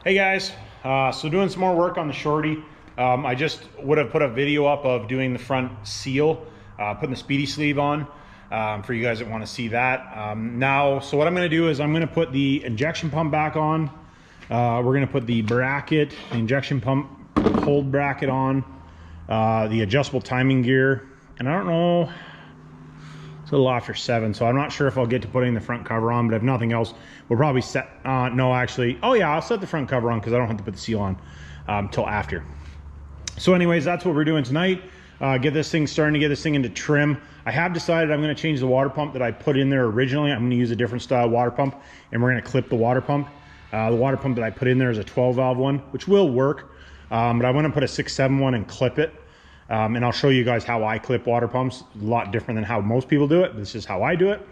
Hey guys, so doing some more work on the shorty. I just would have put a video up of doing the front seal, putting the speedy sleeve on for you guys that want to see that. So what I'm going to do is I'm going to put the injection pump back on. We're going to put the bracket, the injection pump hold bracket on, the adjustable timing gear, and I don't know, it's a little after 7, so I'm not sure if I'll get to putting the front cover on, but if nothing else, we'll probably set, oh yeah, I'll set the front cover on because I don't have to put the seal on till after. So anyways, that's what we're doing tonight. Starting to get this thing into trim. I have decided I'm going to change the water pump that I put in there originally. I'm going to use a different style water pump, and we're going to clip the water pump. The water pump that I put in there is a 12 valve one, which will work, but I want to put a 6-7 one and clip it. And I'll show you guys how I clip water pumps. A lot different than how most people do it. This is how I do it.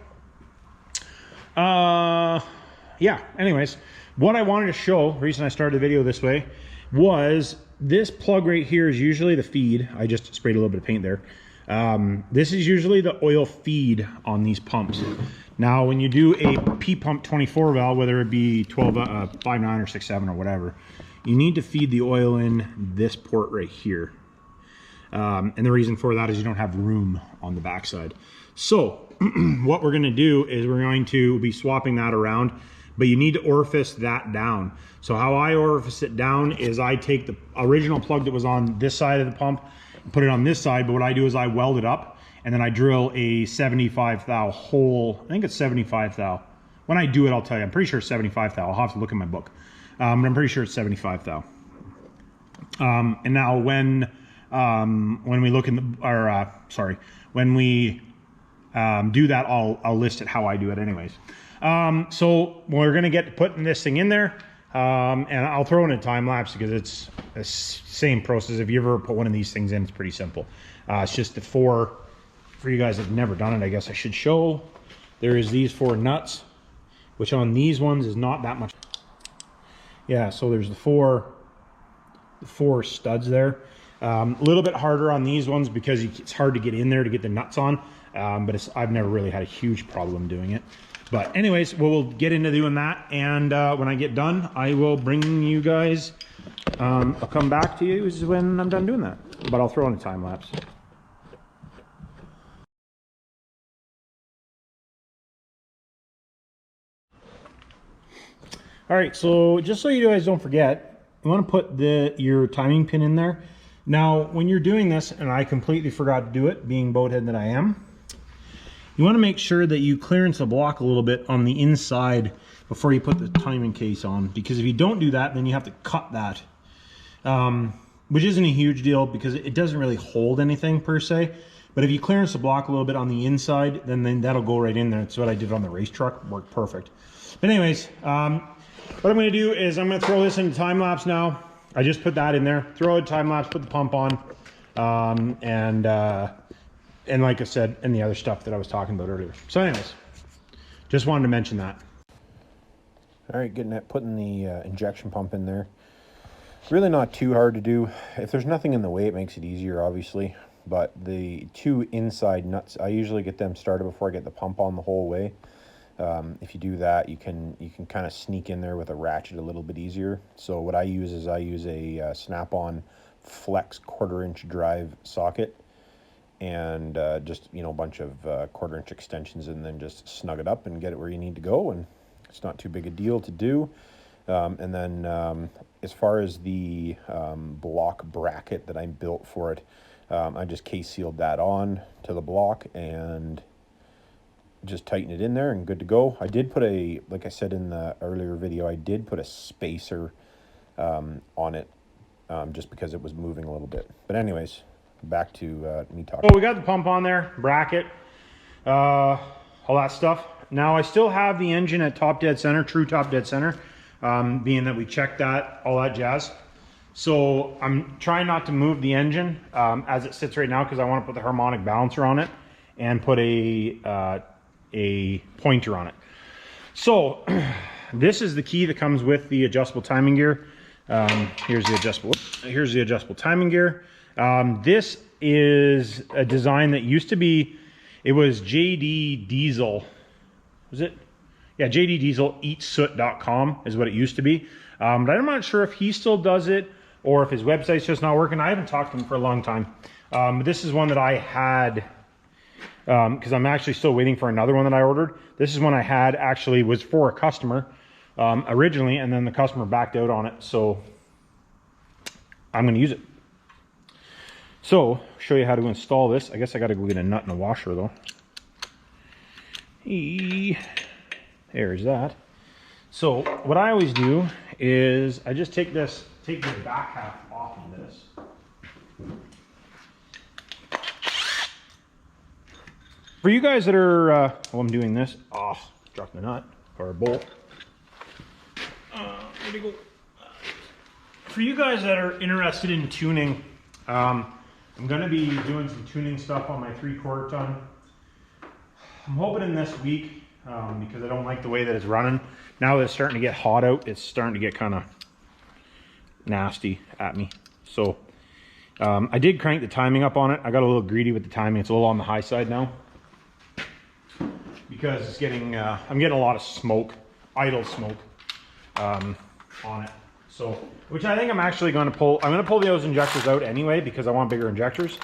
Yeah, anyways, what I wanted to show, the reason I started the video this way, was this plug right here is usually the feed. I just sprayed a little bit of paint there. This is usually the oil feed on these pumps. Now, when you do a Ppump 24 valve, whether it be 5.9 or 6.7 or whatever, you need to feed the oil in this port right here. And the reason for that is you don't have room on the backside. So what we're going to do is we're going to be swapping that around, but you need to orifice that down. So how I orifice it down is I take the original plug that was on this side of the pump and put it on this side, but what I do is I weld it up and then I drill a 75 thou hole. I think it's 75 thou. When I do it, I'll tell you. I'm pretty sure it's 75 thou. I'll have to look in my book. But I'm pretty sure it's 75 thou. And now when we look in the, when we do that, I'll list it how I do it anyways. So we're gonna get putting this thing in there, and I'll throw in a time lapse because it's the same process. If you ever put one of these things in, it's pretty simple. It's just the for you guys that have never done it, I guess I should show. There is these 4 nuts, which on these ones is not that much. Yeah, so there's the four studs there. A little bit harder on these ones because it's hard to get in there to get the nuts on, but I've never really had a huge problem doing it. But anyways, we'll get into doing that, and when I get done, I will bring you guys, I'll come back to you when I'm done doing that, but I'll throw in a time lapse. All right, so just so you guys don't forget, you want to put your timing pin in there. Now, when you're doing this, and I completely forgot to do it, being boathead that I am, you want to make sure that you clearance the block a little bit on the inside before you put the timing case on, because if you don't do that, then you have to cut that, which isn't a huge deal because it doesn't really hold anything per se. But if you clearance the block a little bit on the inside, then that'll go right in there. That's what I did on the race truck. Worked perfect. But anyways, what I'm going to do is I'm going to throw this into time lapse now. I just put that in there, throw a time lapse, put the pump on, and like I said, and the other stuff that I was talking about earlier. So anyways, just wanted to mention that. All right, putting the injection pump in there. Really not too hard to do. If there's nothing in the way, it makes it easier, obviously. But the 2 inside nuts, I usually get them started before I get the pump on the whole way. If you do that, you can kind of sneak in there with a ratchet a little bit easier. So what I use is a snap-on flex 1/4-inch drive socket, and just a bunch of 1/4-inch extensions, and then just snug it up and get it where you need to go, and it's not too big a deal to do. And then as far as the block bracket that I built for it, I just case sealed that on to the block and just tighten it in there and good to go. I did put like I said in the earlier video, I did put a spacer on it just because it was moving a little bit. But anyways, back to me talking. Well, we got the pump on there, bracket, all that stuff. Now I still have the engine at top dead center, true top dead center, being that we checked that, all that jazz. So I'm trying not to move the engine as it sits right now because I want to put the harmonic balancer on it and put a pointer on it. So this is the key that comes with the adjustable timing gear. Here's the adjustable timing gear. This is a design that used to be, it was JD Diesel. Was it? Yeah, jddieseleatsoot.com is what it used to be. But I'm not sure if he still does it or if his website's just not working. I haven't talked to him for a long time. But this is one that I had, because I'm actually still waiting for another one that I ordered. This is one I had, actually was for a customer originally, and then the customer backed out on it. So I'm going to use it. So, show you how to install this. I guess I got to go get a nut and a washer though. There's that. So what I always do is I just take the back half off of this. For you guys that are, while I'm doing this, dropped the nut or a bolt. Where'd it go? For you guys that are interested in tuning, I'm going to be doing some tuning stuff on my 3/4 ton. I'm hoping in this week, because I don't like the way that it's running. Now that it's starting to get hot out, it's starting to get kind of nasty at me. So I did crank the timing up on it. I got a little greedy with the timing. It's a little on the high side now, because it's getting, I'm getting a lot of smoke, idle smoke on it. So, which I think I'm actually going to pull. I'm going to pull those injectors out anyway because I want bigger injectors.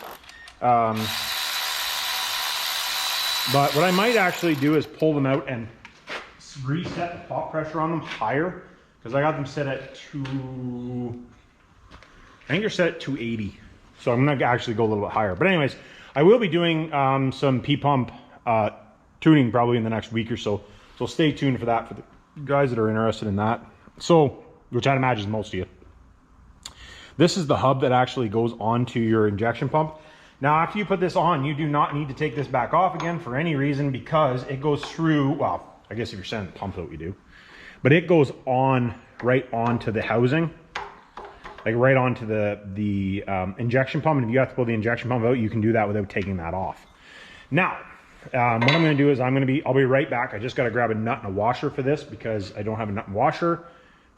But what I might actually do is pull them out and reset the pop pressure on them higher, because I got them set at I think they're set at 280. So I'm going to actually go a little bit higher. But anyways, I will be doing some Ppump tuning probably in the next week or so. So stay tuned for that for the guys that are interested in that. So, which I'd imagine is most of you. This is the hub that actually goes onto your injection pump. Now, after you put this on, you do not need to take this back off again for any reason, because it goes through, well, I guess if you're sending the pump out, you do. But it goes on, right onto the housing, like right onto the injection pump. And if you have to pull the injection pump out, you can do that without taking that off. Now, what I'm going to do is I'll be right back. I just got to grab a nut and a washer for this because I don't have a nut and washer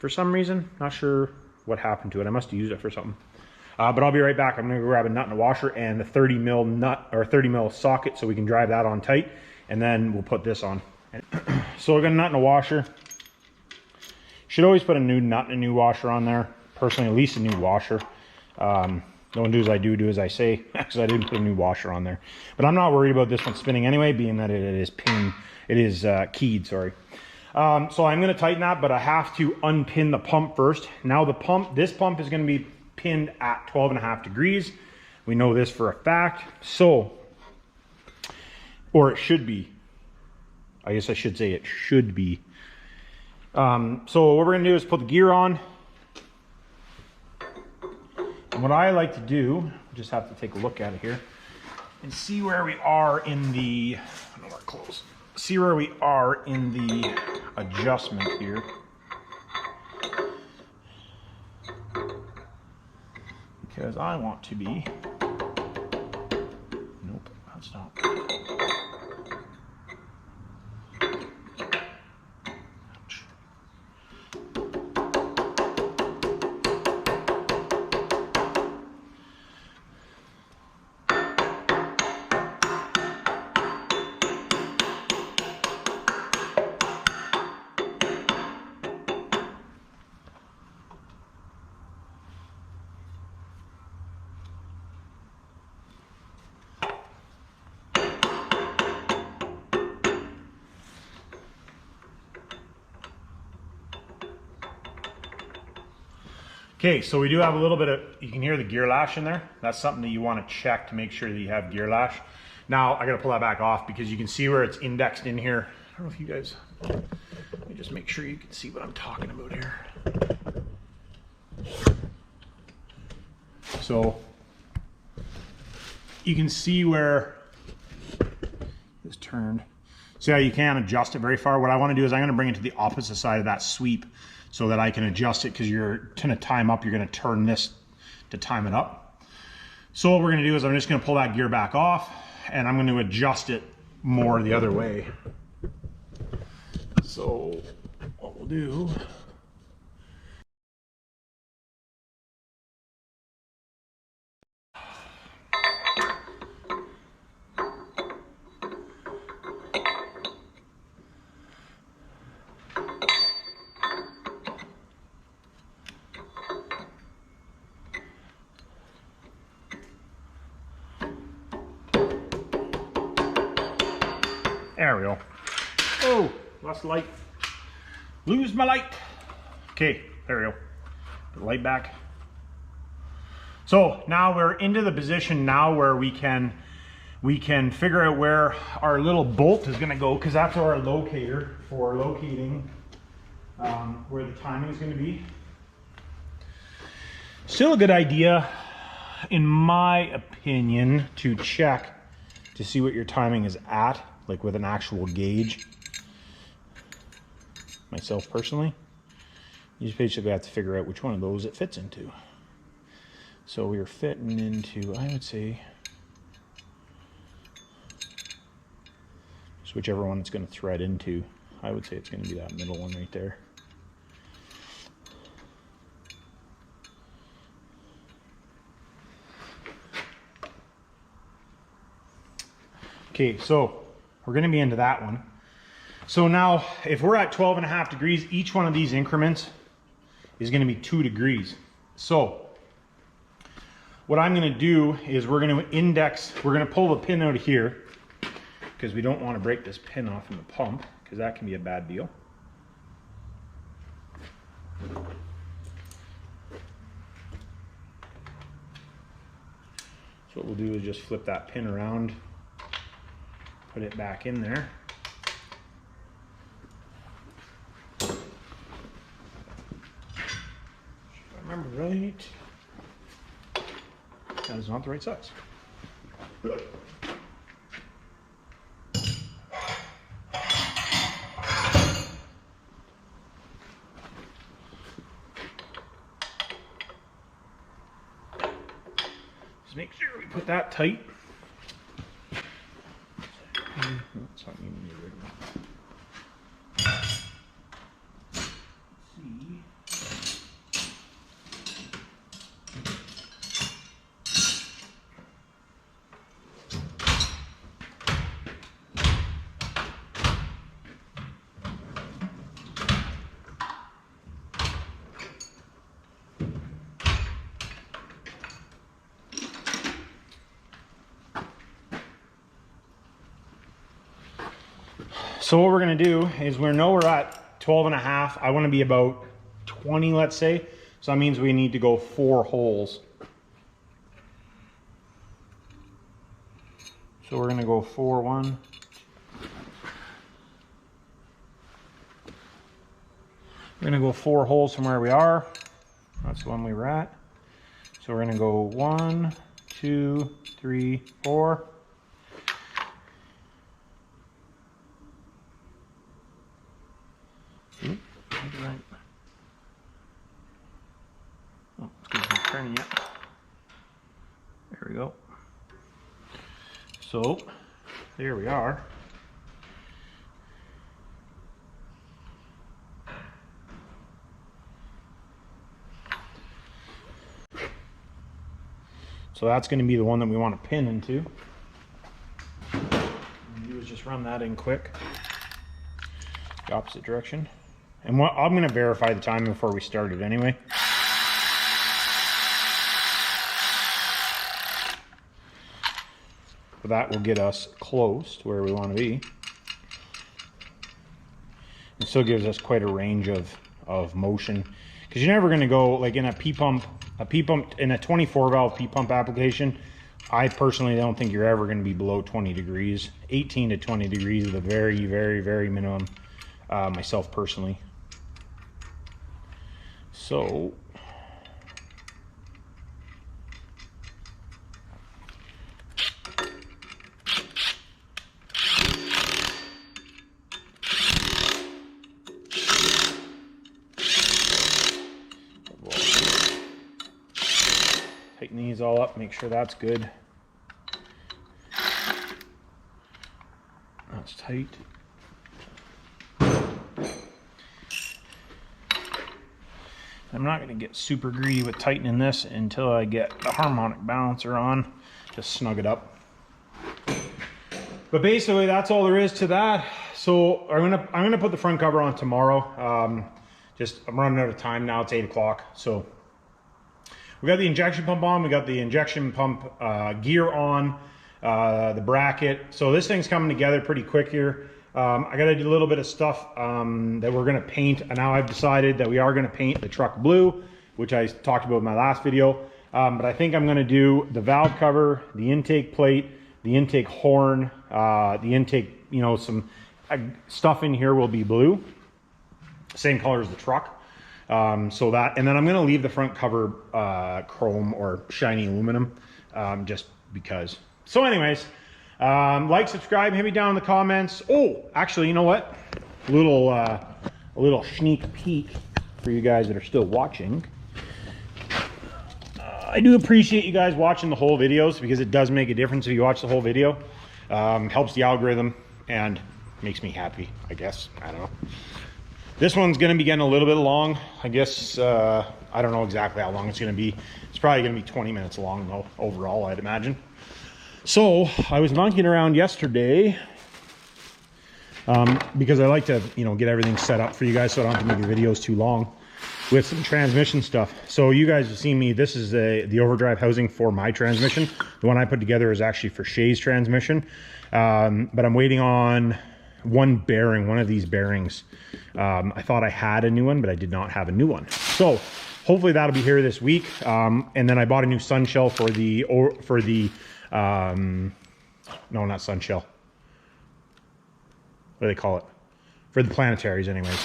for some reason. Not sure what happened to it. I must have used it for something. But I'll be right back. I'm going to grab a nut and a washer and a 30 mil nut or 30 mil socket so we can drive that on tight, and then we'll put this on. So we're going to nut and a washer. Should always put a new nut and a new washer on there. Personally, at least a new washer. Don't do as I do as I say, because I didn't put a new washer on there. But I'm not worried about this one spinning anyway, being that it is keyed, sorry. So I'm going to tighten that, but I have to unpin the pump first. Now this pump is going to be pinned at 12.5 degrees. We know this for a fact. So, or it should be. I guess I should say it should be. So what we're going to do is put the gear on. And what I like to do, just have to take a look at it here and see where we are in the, I know we're close. See where we are in the adjustment here. Because I want to be, nope, that's not. Ouch. Okay, so we do have a little bit of, you can hear the gear lash in there. That's something that you want to check to make sure that you have gear lash. Now, I got to pull that back off because you can see where it's indexed in here. I don't know if you guys, let me just make sure you can see what I'm talking about here. So, you can see where this turned. See how you can't adjust it very far? What I want to do is I'm going to bring it to the opposite side of that sweep so that I can adjust it, because you're going to time up, you're going to turn this to time it up. So what we're going to do is I'm just going to pull that gear back off, and I'm going to adjust it more the other way. So what we'll do, There we go. Oh, lost the light. Lose my light. Okay, there we go. Put the light back. So now we're into the position now where we can figure out where our little bolt is going to go, because that's our locator for locating where the timing is going to be. Still a good idea, in my opinion, to check to see what your timing is at, like with an actual gauge. Myself personally, you just basically have to figure out which one of those it fits into. So we are fitting into, I would say, just whichever one it's going to thread into. I would say it's going to be that middle one right there. Okay, so we're going to be into that one. So now, if we're at 12.5 degrees, each one of these increments is going to be 2 degrees. So what I'm going to do is we're going to index, we're going to pull the pin out of here, because we don't want to break this pin off in the pump, because that can be a bad deal. So what we'll do is just flip that pin around, put it back in there. If I remember right, that is not the right size. Just make sure we put that tight. That's not even the original. So what we're going to do is we know we're at 12.5. I want to be about 20, let's say. So that means we need to go 4 holes. So we're going to go 4, 1. We're going to go 4 holes from where we are. That's the one we were at. So we're going to go 1, 2, 3, 4. Right. Oh, it's going to be turning yet. There we go. So, there we are. So that's going to be the one that we want to pin into. What I'm going to do is just run that in quick. The opposite direction. And what, I'm going to verify the time before we start it anyway. So that will get us close to where we want to be. It still gives us quite a range of motion. Because you're never going to go, like in a Ppump, in a 24 valve Ppump application, I personally don't think you're ever going to be below 20 degrees. 18 to 20 degrees is the very, very, very minimum, myself personally. So, tighten these all up, make sure that's good. That's tight. I'm not going to get super greedy with tightening this until I get the harmonic balancer on. Just snug it up. But basically that's all there is to that. So I'm gonna put the front cover on tomorrow. I'm running out of time now. It's 8 o'clock. So we got the injection pump on. We got the injection pump gear on. the bracket. So this thing's coming together pretty quick here. I got to do a little bit of stuff that we're going to paint. And now I've decided that we are going to paint the truck blue, which I talked about in my last video. But I think I'm going to do the valve cover, the intake plate, the intake horn, the intake, you know, some stuff in here will be blue, same color as the truck. So that, and then I'm going to leave the front cover chrome or shiny aluminum, just because. So anyways, like, subscribe, hit me down in the comments. Oh, actually, you know what? A little sneak peek for you guys that are still watching. I do appreciate you guys watching the whole videos, because it does make a difference if you watch the whole video. Helps the algorithm and makes me happy, I guess. I don't know. This one's going to be getting a little bit long. I guess, I don't know exactly how long it's going to be. It's probably going to be 20 minutes long, though, overall, I'd imagine. So, I was monkeying around yesterday, because I like to, you know, get everything set up for you guys so I don't have to make the videos too long, with some transmission stuff. So you guys have seen me, this is the overdrive housing for my transmission. The one I put together is actually for Shay's transmission. But I'm waiting on one bearing, one of these bearings. I thought I had a new one, but I did not have a new one. So hopefully that'll be here this week. And then I bought a new sun shell for the no, not sun shell. What do they call it? For the planetaries anyways.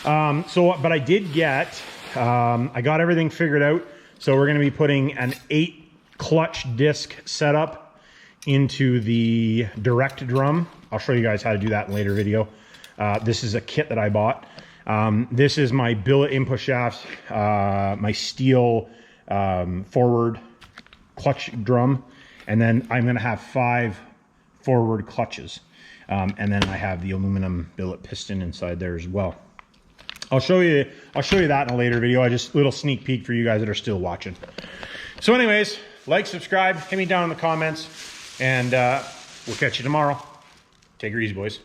But I did get, I got everything figured out. So we're going to be putting an 8 clutch disc setup into the direct drum. I'll show you guys how to do that in a later video. This is a kit that I bought. This is my billet input shafts, my steel forward clutch drum. And then I'm going to have 5 forward clutches. And then I have the aluminum billet piston inside there as well. I'll show you that in a later video. I just, little sneak peek for you guys that are still watching. So anyways, like, subscribe, hit me down in the comments, and we'll catch you tomorrow. Take her easy, boys.